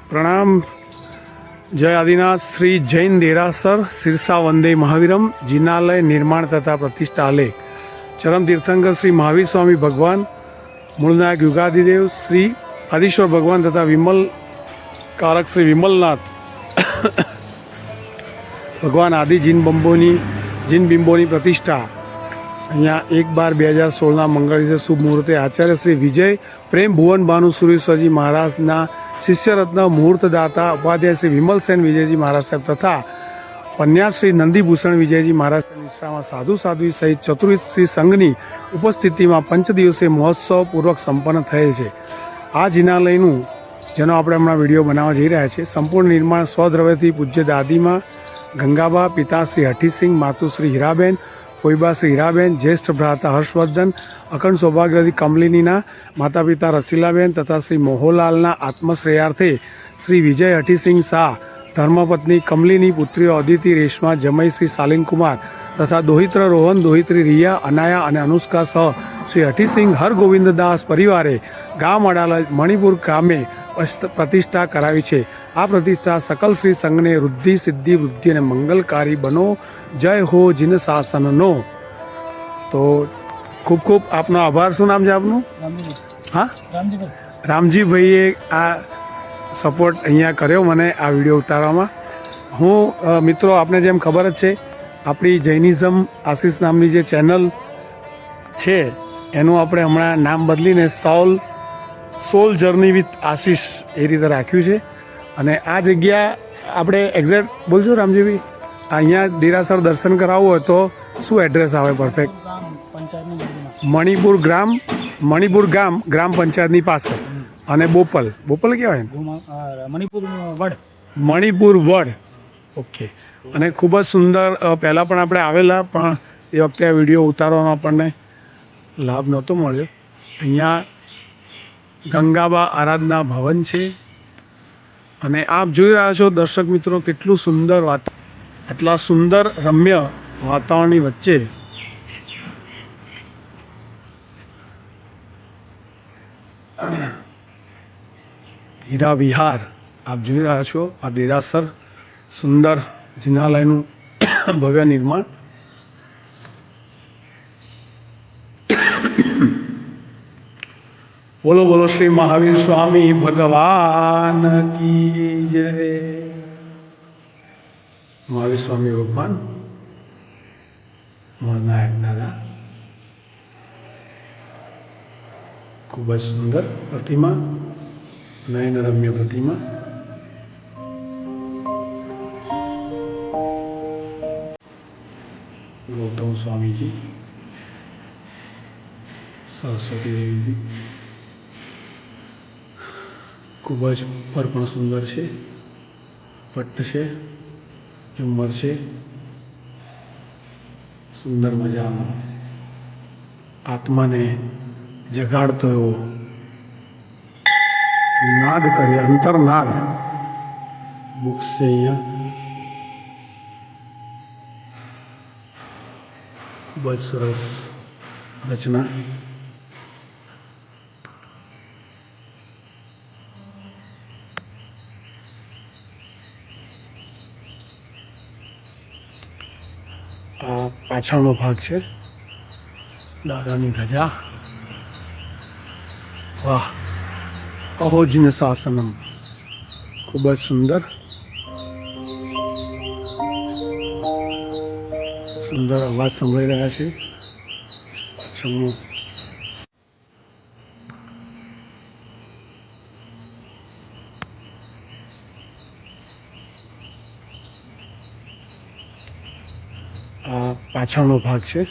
प्रणाम। जय आदिनाथ। श्री जैन देरासर सिरसा वंदे महावीरम जिनालय निर्माण तथा प्रतिष्ठालय चरम तीर्थंकर श्री महावीर स्वामी भगवान मूलनायक युगादिदेव श्री आदिश्वर भगवान तथा विमल कारक श्री विमलनाथ भगवान आदि जिन बिंबोनी प्रतिष्ठा अँ 1/12/2016 मंगल दिवसे शुभ मुहूर्ते आचार्य श्री विजय प्रेम भुवन भानु सुरेश्वरजी महाराजना शिष्यरत्न मुहूर्तदाता उपाध्याय श्री विमलसेन विजयजी महाराज साहेब तथा पन्यास श्री नंदीभूषण विजयजी महाराज निष्ठा साधु साध्वी सहित चतुर्विध श्री संघनी उपस्थिति में 5 दिवसीय महोत्सव पूर्वक संपन्न थयेल छे। आ जिनालयनु जेनो आपणे हमणां विडियो बनाववा जई रह्या छे संपूर्ण निर्माण स्वद्रव्यथी पूज्य दादीमा गंगाबा पिता श्री हठीसिंह मातु श्री हीराबेन कोईबा श्री हीराबेन ज्येष्ठ भ्राता हर्षवर्धन अखंड सौभाग्यवती कमलिनीना माता पिता रसीलाबेन तथा श्री मोहनलालना आत्मश्रेयार्थे श्री विजय हठीसिंह शाह धर्मपत्नी कमलिनी पुत्रीओ अदिति रेशमा जमई श्री शालीन कुमार तथा दोहित्र रोहन दोहित्री रिया अनाया और अनुष्का सह श्री हठीसिंह हरगोविंददास परिवारे गाम अडालज मणिपुर गामे प्रतिष्ठा करावी छे। आ प्रतिष्ठा सकल श्री संघने वृद्धि सिद्धि वृद्धि ने मंगलकारी बनो जय हो जिन शासननो। तो खूब खूब आपनो आभार। शुं नाम छे आपनुं? हाँ, रामजी भाईए आ सपोर्ट अहींया कर्यो मने आ विडियो उतारवामां। हूँ मित्रों आपने जेम खबर ज छे आपणी जैनिઝમ आशीष नामनी जे चेनल छे एनुं आपणे हमणां नाम बदलीने सोल जर्नी विथ आशीष ए रीते राख्युं छे। અને આ જગ્યા આપણે એક્ઝેક્ટ બોલજો રામજીભાઈ, અહીંયા દેરાસર દર્શન કરાવવું હોય તો શું એડ્રેસ આવે પરફેક્ટ? મણિપુર ગામ ગ્રામ પંચાયતની પાસે અને બોપલ કહેવાય ને? મણિપુર વડ ઓકે। અને ખૂબ જ સુંદર પહેલાં પણ આપણે આવેલા પણ એ વખતે આ વિડીયો ઉતારવાનો આપણને લાભ નહોતો મળ્યો। અહીંયા ગંગાબા આરાધના ભવન છે અને આપ જોઈ રહ્યા છો દર્શક મિત્રો કેટલું સુંદર આટલા સુંદર રમ્ય વાતાવરણની વચ્ચે હીરા વિહાર આપ જોઈ રહ્યા છો। આ દેરાસર સુંદર જિનાલયનું ભવ્ય નિર્માણ। बोलो बोलो श्री महावीर स्वामी भगवान की जय। महावीर स्वामी भगवान महानायक दादा खूब सुंदर प्रतिमा नयन रम्य प्रतिमा। गौतम स्वामी जी सरस्वती देवी जी खूब ऊपर पण सुंदर है। पट्ट है झूमर है सुंदर मजा आत्मा ने जगाड़तो एवो नाद करे अंतरनाद बुक से अहींया खूब सरस रचना। पाछळनो भाग है दादानी ध्वजा। वाह अहोजिन शासनम खूब सुंदर सुंदर अवाज संभळाई रह्या छे। पाछळनो पाछळनो भाग है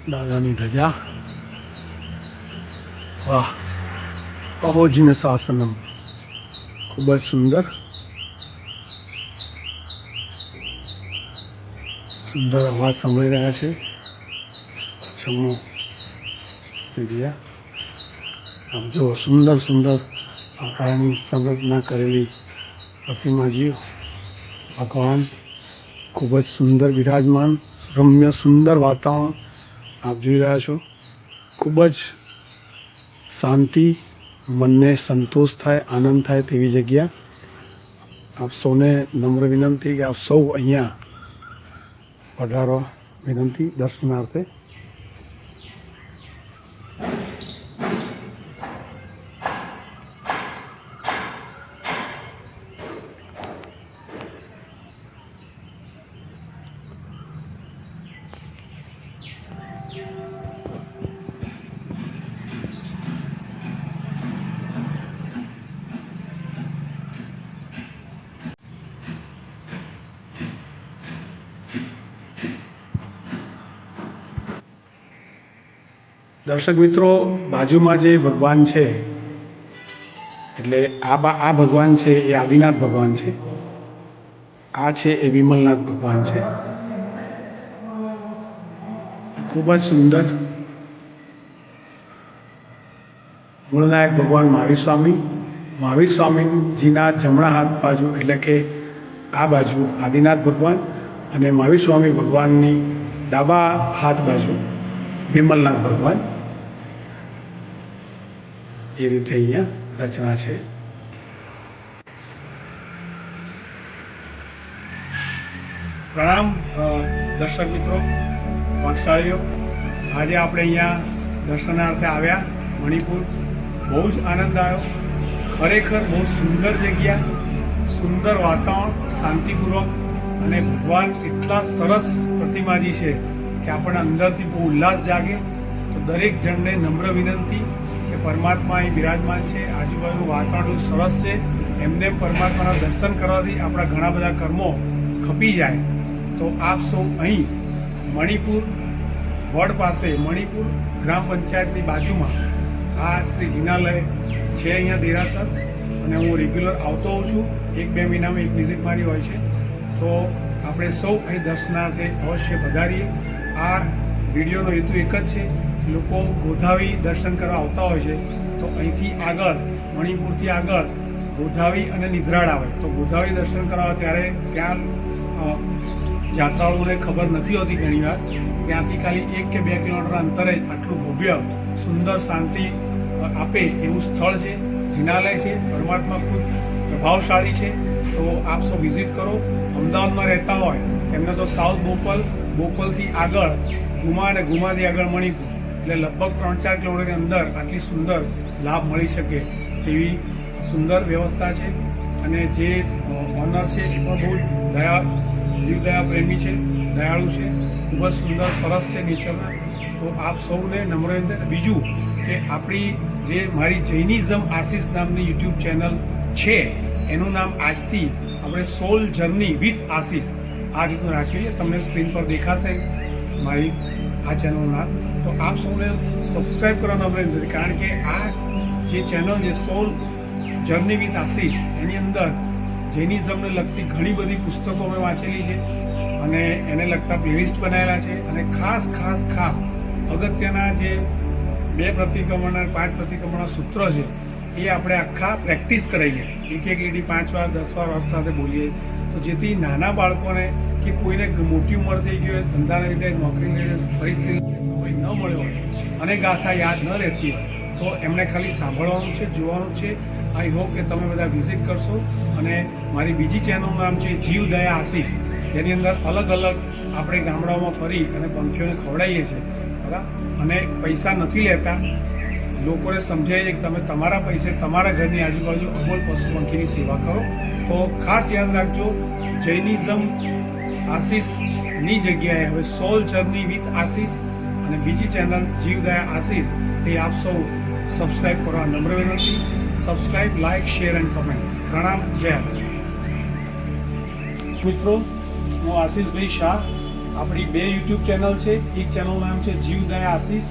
दादानी ध्वजा। वाह अहोजिन शासनम खूब सुंदर सुंदर अवाज संभळाई रह्या छे। पाछळनो एरिया आप जो सुंदर सुंदर आकाરની संरचना करेली प्रतिमाजीओ भगवान खूब सुंदर विराजमान रम्य सुंदर वातावरण आप જોઈ રહ્યા છો। खूब शांति મનને સંતોષ થાય, આનંદ થાય તેવી જગ્યા. આપ સૌને નમ્ર વિનંતી કે આપ સૌ અહીંયા પધારવા વિનંતી દર્શનાર્થે. દર્શક મિત્રો, બાજુમાં જે ભગવાન છે એટલે આ ભગવાન છે એ આદિનાથ ભગવાન છે. આ છે એ વિમલનાથ ભગવાન છે. ખૂબ જ સુંદર મૂળનાયક ભગવાન મહાવીર સ્વામીજીના જમણા હાથ બાજુ એટલે કે આ બાજુ આદિનાથ ભગવાન અને મહાવીર સ્વામી ભગવાનની ડાબા હાથ બાજુ વિમલનાથ ભગવાન. એ રીતે અહીંયા રચના છે. પ્રણામ દર્શક મિત્રો, વંશાળીઓ. આજે આપણે અહીંયા દર્શનાર્થે આવ્યા મણિપુર. બહુ જ આનંદ આવ્યો. ખરેખર બહુ સુંદર જગ્યા, સુંદર વાતાવરણ, શાંતિપૂર્વક, અને ભગવાન એટલા સરસ પ્રતિમાજી છે કે આપણને અંદરથી બહુ ઉલ્લાસ જાગે. તો દરેક જણને નમ્ર વિનંતી કે પરમાત્મા અહીં બિરાજમાન છે. આજુબાજુનું વાતાવરણ સરસ છે. એમને પરમાત્માના દર્શન કરવાથી આપણા ઘણા બધા કર્મો ખપી જાય. તો આપ સૌ અહીં મણિપુર વડ પાસે, મણિપુર ગ્રામ પંચાયતની બાજુમાં આ શ્રી જિનાલય છે. અહીંયા દેરાસર, અને હું રેગ્યુલર આવતો હોઉં છું. 1-2 મહિનામાં એક વિઝિટ મારી હોય છે. તો આપણે સૌ અહીં દર્શનાર્થે અવશ્ય પધારીએ. આ વિડીયોનો હેતુ એક જ છે, લોકો ગોધાવી દર્શન કરવા આવતા હોય છે તો અહીંથી આગળ, મણિપુરથી આગળ ગોધાવી અને નિધરાળ આવે. તો ગોધાવી દર્શન કરવા ત્યારે ત્યાં યાત્રાળુઓને ખબર નથી હોતી ઘણીવાર. ત્યાંથી ખાલી 1 કે 2 કિલોમીટર અંતરે આટલું ભવ્ય, સુંદર, શાંતિ આપે એવું સ્થળ છે, જિનાલય છે. પરમાત્મા ખૂબ પ્રભાવશાળી છે. તો આપ સૌ વિઝિટ કરો. અમદાવાદમાં રહેતા હોય એમને તો સાઉથ બોપલથી આગળ ગુમા, અને ગુમાથી આગળ મણિપુર, એટલે લગભગ 3-4 કિલોમીટરની અંદર આટલી સુંદર લાભ મળી શકે તેવી સુંદર વ્યવસ્થા છે. અને જે ઓનર છે એ પણ બહુ જીવદયા પ્રેમી છે, દયાળુ છે, ખૂબ જ સુંદર, સરસ છે નેચરના. તો આપ સૌને નમ્ર વિનંતી. બીજું કે આપણી જે મારી જૈનિઝમ આશીષ નામની યુટ્યુબ ચેનલ છે, એનું નામ આજથી આપણે સોલ જર્ની વિથ આશીષ આ રીતનું રાખ્યું છે. તમને સ્ક્રીન પર દેખાશે મારી આ ચેનલનું નામ. તો આપ સૌને સબસ્ક્રાઈબ કરવાનો નમ્ર વિનંતી, કારણ કે આ જે ચેનલ છે સોલ જર્ની વિથ આશીષ, એની અંદર જૈનિઝમને લગતી ઘણી બધી પુસ્તકો મેં વાંચેલી છે અને એને લગતા પ્લેલિસ્ટ બનાવેલા છે. અને ખાસ અગત્યના જે 2 પ્રતિક્રમણના 5 પ્રતિક્રમણના સૂત્ર છે એ આપણે આખા પ્રેક્ટિસ કરાવીએ. એક લીટી 5 વાર 10 વાર અર્થ સાથે બોલીએ, તો જેથી નાના બાળકોને કે કોઈને મોટી ઉંમર થઈ ગઈ હોય, ધંધાના લીધે, નોકરીને લીધે, પરિસ્થિતિ સમય ન મળ્યો હોય અને ગાથા યાદ ન રહેતી હોય તો એમને ખાલી સાંભળવાનું છે, જોવાનું છે. આઈ હોપ કે તમે બધા વિઝિટ કરશો. અને મારી બીજી ચેનલનું નામ છે જીવદયા આશીષ, જેની અંદર અલગ આપણે ગામડાઓમાં ફરી અને પંખીઓને ખવડાવીએ છીએ, બરાબર. અને પૈસા નથી લેતા, લોકોને સમજાવીએ કે તમે તમારા પૈસે તમારા ઘરની આજુબાજુ અબોલ પશુ પંખીની સેવા કરો. તો ખાસ યાદ રાખજો, જૈનિઝમ આશીષની જગ્યાએ હવે સોલ જર્ની વિથ આશીષ અને બીજી ચેનલ જીવદયા આશીષ, તે આપ સૌ સબસ્ક્રાઈબ કરવા નમ્ર વિનંતી. Subscribe, like, share and comment. પ્રણામ, જય મિત્રો. હું આશીષભાઈ શાહ. આપણી 2 યુટ્યુબ ચેનલ છે. એક ચેનલનું નામ છે જીવદયા આશીષ,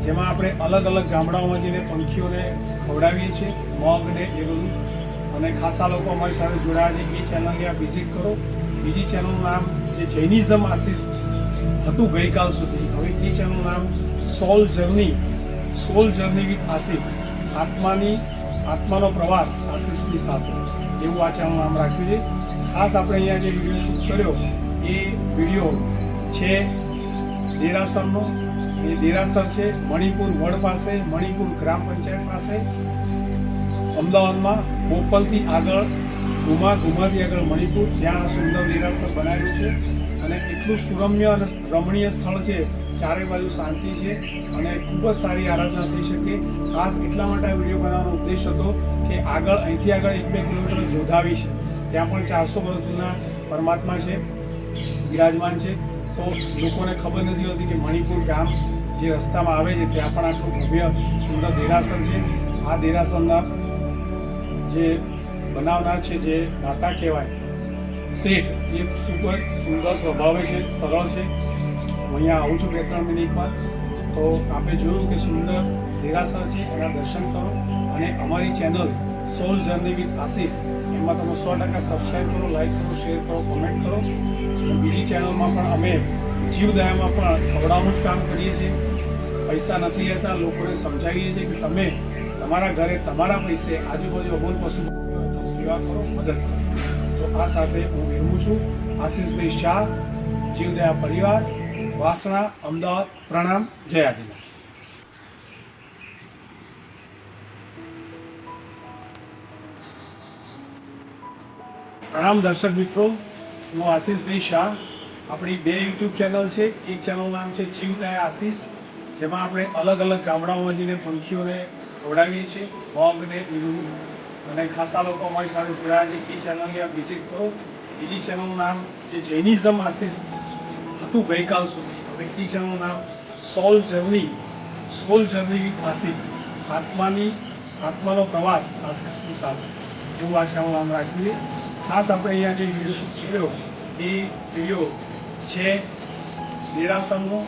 જેમાં આપણે અલગ ગામડાઓમાં જઈને પંખીઓને ખવડાવીએ છીએ, મગ ને એ બધું. અને ખાસા લોકો અમારી સાથે જોડાયા છે. એ ચેનલને આપ વિઝિટ કરો. બીજી ચેનલનું નામ જે જૈનિઝમ આશીષ હતું ગઈકાલ સુધી, હવે એ ચેનલનું નામ સોલ જર્ની વિથ આશીષ, આત્માનો પ્રવાસ આશીષની સાથે, એવું આ ચેનલનું નામ રાખ્યું છે. ખાસ આપણે અહીંયા જે વિડીયો શૂટ કર્યો એ વિડીયો છે દેરાસરનો. એ દેરાસર છે મણિપુર વડ પાસે, મણિપુર ગ્રામ પંચાયત પાસે. અમદાવાદમાં બોપલથી આગળ ઘુમાથી આગળ મણિપુર ત્યાં સુંદર દેરાસર બનાવેલું છે અને એટલું સુરમ્ય અને રમણીય સ્થળ છે, ચારે બાજુ શાંતિ છે અને ખૂબ જ સારી આરાધના થઈ શકે. ખાસ એટલા માટે આ વિડીયો બનાવવાનો ઉદ્દેશ હતો કે અહીંથી આગળ 1-2 કિલોમીટર ગોધાવી છે, ત્યાં પણ 400 વર્ષ જૂના પરમાત્મા છે, બિરાજમાન છે. તો લોકોને ખબર નથી હોતી કે મણિપુર ગામ જે રસ્તામાં આવે છે ત્યાં પણ આટલું ભવ્ય સુંદર દેરાસર છે. આ દેરાસરના જે બનાવનાર છે, જે દાતા કહેવાય શેઠ, એ super સુંદર સ્વભાવે છે, સરળ છે. હું અહીંયા આવું છું 2-3 મિનિટમાં, તો આપણે જોયું કે સુંદર દેરાસર છે, એના દર્શન કરો અને અમારી ચેનલ સોલ જર્ની વિથ આશીષ એમાં તમે 100% સબસ્ક્રાઈબ કરો, લાઈક કરો, શેર કરો, કોમેન્ટ કરો. બીજી ચેનલમાં પણ અમે જીવદયામાં પણ ખવડાવવાનું જ કામ કરીએ છીએ. પૈસા નથી લેતા, લોકોને સમજાવીએ છીએ કે તમે તમારા ઘરે તમારા પૈસે આજુબાજુ અબોલ પશુ સેવા કરો, મદદ કરો. તો આ સાથે હું વિરમું છું. આશીષભાઈ શાહ, જીવદયા પરિવાર, વાસણા, અમદાવાદ. પ્રણામ. જય આદિનાથ. પ્રણામ દર્શક મિત્રો, હું આશીષભાઈ શાહ. આપણી 2 યુટ્યુબ ચેનલ છે. એક ચેનલનું નામ છે જીવદયા આશીષ, જેમાં આપણે અલગ અલગ ગામડાઓમાં જઈને પંખીઓને ખવડાવીએ છીએ, વાઘને, બીજું, અને ખાસા લોકો અમારી સાથે જોડાયા છે. એ ચેનલની આપ વિઝિટ કરો. બીજી ચેનલનું નામ જે જૈનિઝમ આશીષ હતું ગઈકાલ સુધી, હવે એ ચેનલનું નામ સોલ જર્ની વિથ આશીષ, આત્માનો પ્રવાસ આશીષની સાથે, એવું આ ચેનલનું નામ રાખીએ. ખાસ આપણે અહીંયા જે વિડીયો શૂટ કર્યો એ વિડીયો છે દેરાસરનો.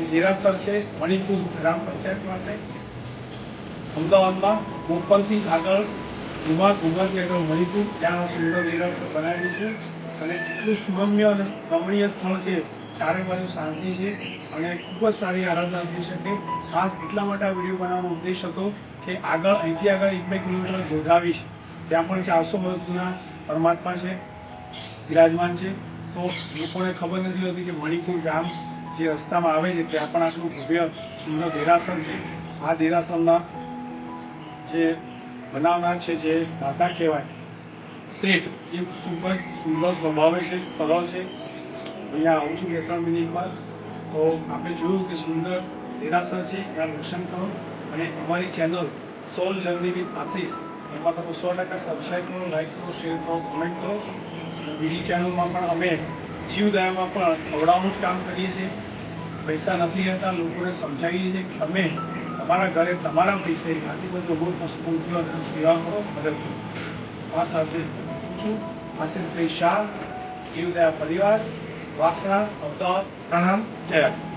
એ દેરાસર છે મણિપુર ગ્રામ પંચાયત પાસે, અમદાવાદમાં બોપલથી આગળ ઘુમાથી આગળ મણિપુર, ત્યાં સુંદર દેરાસર બનાવેલું છે અને એટલું સુરમ્ય અને રમણીય સ્થળ છે, ચારે બાજુ શાંતિ છે અને ખૂબ જ સારી આરાધના થઈ શકે. ખાસ એટલા માટે આ વિડીયો બનાવવાનો ઉદ્દેશ હતો કે અહીંથી આગળ 1-2 કિલોમીટર ગોધાવી છે, ત્યાં પણ 400 વર્ષ જૂના પરમાત્મા છે, બિરાજમાન છે. તો લોકોને ખબર નથી હોતી કે મણિપુર ગામ જે રસ્તામાં આવે છે ત્યાં પણ આટલું ભવ્ય સુંદર દેરાસર છે. આ દેરાસરના જે બનાવનાર છે, જે દાતા કહેવાય શેઠ, એ super સુંદર સ્વભાવે છે, સરળ છે. અહીંયા આવું છું 2-3 મિનિટમાં, તો આપણે જોયું કે સુંદર દેરાસર છે, એના દર્શન કરો અને અમારી ચેનલ સોલ જર્ની વિથ આશીષ એમાં તમે 100% સબસ્ક્રાઈબ કરો, લાઈક કરો, શેર કરો, કોમેન્ટ કરો. બીજી ચેનલમાં પણ અમે જીવદયામાં પણ ખવડાવવાનું જ કામ કરીએ છીએ. પૈસા નથી લેતા, લોકોને સમજાવીએ છીએ કે તમે તમારા ઘરે તમારા પૈસે આજુબાજુ અબોલ પશુ પંખીઓ સેવા કરો, મદદ કરો. આ સાથે હું છું આશીષભાઈ શાહ, જીવદયા પરિવાર, વાસણા, અમદાવાદ. પ્રણામ. જય આદિનાથ.